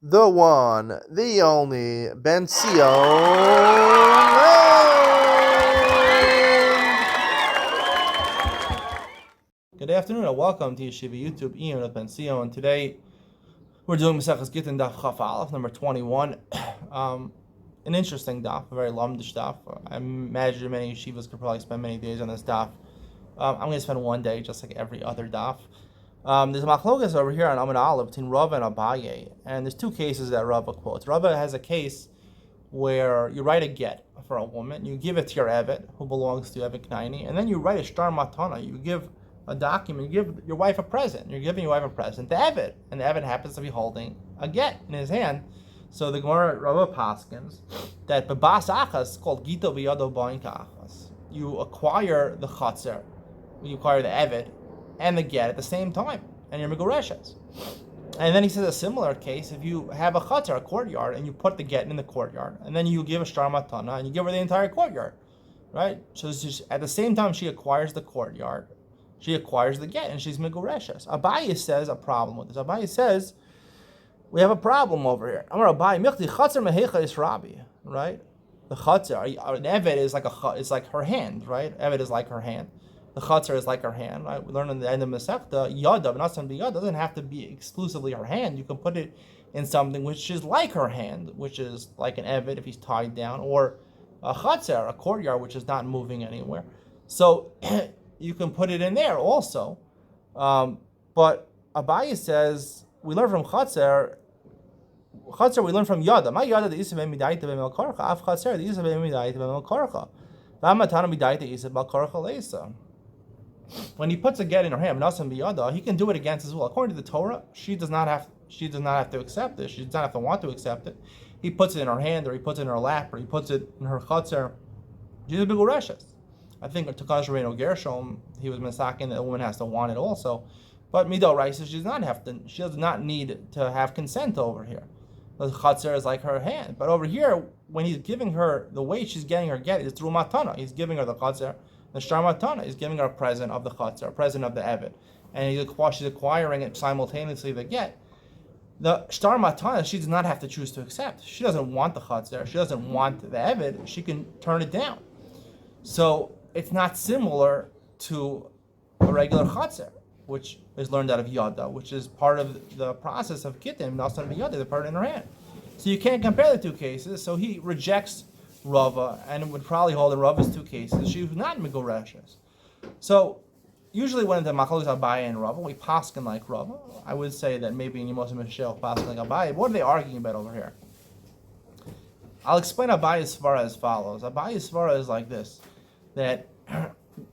the one, the only, Benzion. Good afternoon and welcome to Yeshiva YouTube, Iyun with Benzion. And today we're doing Benzion Gittin daf Chaf Aleph, number 21. An interesting daf, a very lamdish daf. I imagine many yeshivas could probably spend many days on this daf. I'm going to spend one day, just like every other daf. There's a machlokas over here on Amud Aleph between Rava and Abaye, and there's two cases that Rava quotes. Rava has a case where you write a get for a woman, you give it to your evet, who belongs to Evet Knaini, and then you write a shtar matana, you give a document, you give your wife a present. You're giving your wife a present to evet, and the evet happens to be holding a get in his hand. So the Gemara Rava paskins that bebas achas called gito biyado ba'in ka'achas. You acquire the chatzar, you acquire the evet and the get at the same time, and you're megureshes. And then he says a similar case, if you have a chatzar, a courtyard, and you put the get in the courtyard, and then you give a shtar matana, and you give her the entire courtyard, right? So it's just, at the same time she acquires the courtyard, she acquires the get, and she's megureshes. Abaye says a problem with this. Abaye says, we have a problem over here. Amar Abaye, michti chatzar mehecha is rabbi, right? The chatzar, an evet is like her hand, right? Evet is like her hand. The chatzar is like her hand, right? We learn in the end of Masechta, yada, v'nasan b'yada, doesn't have to be exclusively her hand. You can put it in something which is like her hand, which is like an evet if he's tied down, or a chatzar, a courtyard, which is not moving anywhere. So you can put it in there also. But Abaye says, we learn from chatzar we learn from yada. My yada the isa b'midaita b'mel karcha, af chatzar the isa b'midaita b'mel karcha. V'amatana midaita isa b'al karcha leisa. When he puts a get in her hand, he can do it against as well. According to the Torah, she does not have to accept it. She does not have to want to accept it. He puts it in her hand, or he puts it in her lap, or he puts it in her chutzner. She's a big reshes. I think Takash Reno Gershom, he was misaking that a woman has to want it also. But Mido Raisa, she does not need to have consent over here. The chutzner is like her hand. But over here, when he's giving her, the way she's getting her get is through matana. He's giving her the chutzner. The shtar matana is giving her a present of the chatzar, a present of the evet, and she's acquiring it simultaneously. The get, the shtar matana, she does not have to choose to accept. She doesn't want the chatzar, she doesn't want the evet. She can turn it down. So it's not similar to a regular chatzar, which is learned out of yada, which is part of the process of kittim, nasan b'yada, the part in her hand. So you can't compare the two cases. So he rejects Rava, and it would probably hold in Rava's two cases. She was not megureshes. So usually when the machlokes Abaye and Rava, we paskin like Rava. I would say that maybe in Yemos Michel paskin like Abaye. What are they arguing about over here? I'll explain Abaye's svara as follows. Abaye's svara is like this: that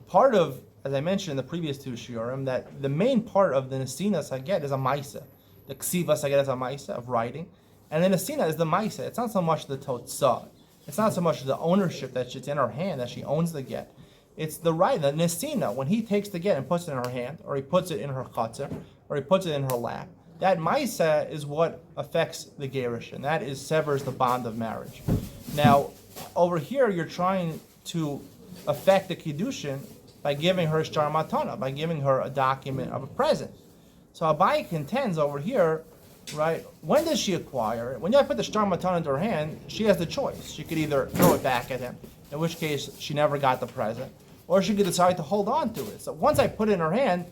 part of, as I mentioned in the previous two shiurim, that the main part of the nesina saget is a maisa. The ksiva saget is a maisa of writing, and the nesina is the maisa. It's not so much the totzah. It's not so much the ownership that it's in her hand, that she owns the get. It's the right, the nesina, when he takes the get and puts it in her hand, or he puts it in her chatzar, or he puts it in her lap. That maisa is what affects the gerushin. That severs the bond of marriage. Now, over here, you're trying to affect the kiddushin by giving her shtar matana, by giving her a document of a present. So Abaye contends over here, right? When does she acquire it? When you put the shtar matana into her hand, she has the choice. She could either throw it back at him, in which case she never got the present, or she could decide to hold on to it. So once I put it in her hand,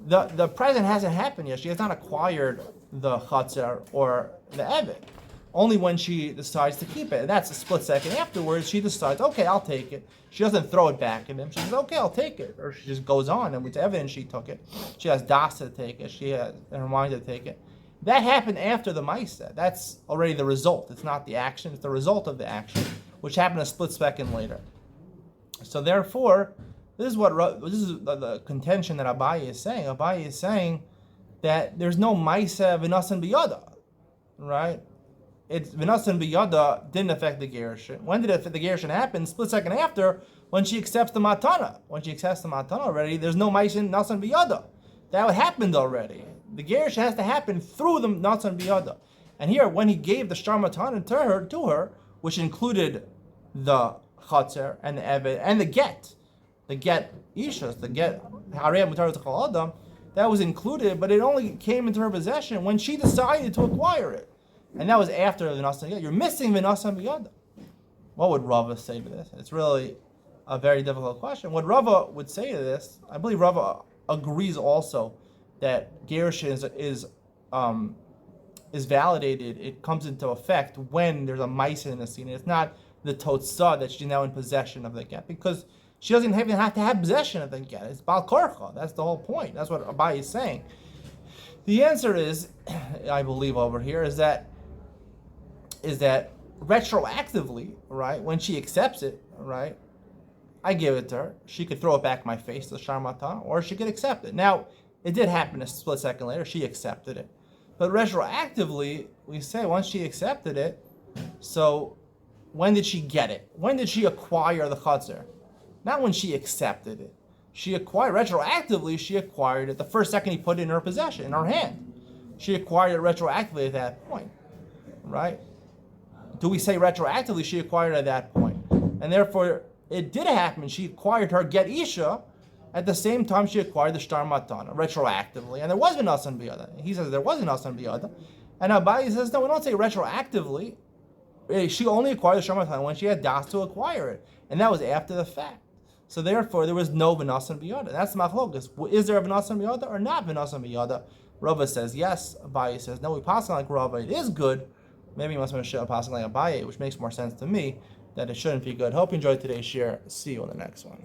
the present hasn't happened yet. She has not acquired the chatzar or the evet. Only when she decides to keep it. And that's a split second afterwards, she decides, okay, I'll take it. She doesn't throw it back at him. She says, okay, I'll take it. Or she just goes on, and it's evident she took it. She has das to take it. She has in her mind to take it. That happened after the Maisa. That's already the result. It's not the action. It's the result of the action, which happened a split second later. So therefore, this is the contention that Abaye is saying. Abaye is saying that there's no Maisa v'nasan b'yada, right? It's v'nasan b'yada didn't affect the gerushin. When did the gerushin happen? Split second after, when she accepts the matana. When she accepts the matana already, there's no Maisa v'nasan b'yada. That happened already. The gerush has to happen through the nasan biyada. And here, when he gave the shtar matana to her, which included the chatzar and the evet and the get ishas, the get harei mutar l'chol adam, that was included, but it only came into her possession when she decided to acquire it. and that was after v'nasan biyada. You're missing v'nasan biyada. What would Rava say to this? It's really a very difficult question. What Rava would say to this, I believe Rava agrees also that gerushin is validated. It comes into effect when there's a ma'isa in the scene. It's not the totzah that she's now in possession of the get, because she doesn't even have to have possession of the get. It's bal korcha. That's the whole point. That's what Abaye is saying. The answer is, I believe over here, is that retroactively, right, when she accepts it, right, I give it to her. She could throw it back in my face, the sharmatan, or she could accept it. Now, it did happen a split second later. She accepted it. But retroactively, we say once she accepted it, so when did she get it? When did she acquire the chatzar? Not when she accepted it. She acquired, retroactively, she acquired it the first second he put it in her possession, in her hand. She acquired it retroactively at that point, right? Do we say retroactively she acquired it at that point? And therefore, it did happen. She acquired her get isha at the same time she acquired the shtar matana, retroactively. And there was an asan biyada. He says there was an asan biyada. And Abaye says, no, we don't say retroactively. She only acquired the shtar matana when she had das to acquire it. And that was after the fact. So therefore, there was no v'nasan biyada. That's the machlokas. Is there a v'nasan biyada or not v'nasan biyada? Rava says yes. Abaye says no. We pass like Rava. It is good. Maybe you must have a passing like Abaye, which makes more sense to me, that it shouldn't be good. Hope you enjoyed today's share. See you on the next one.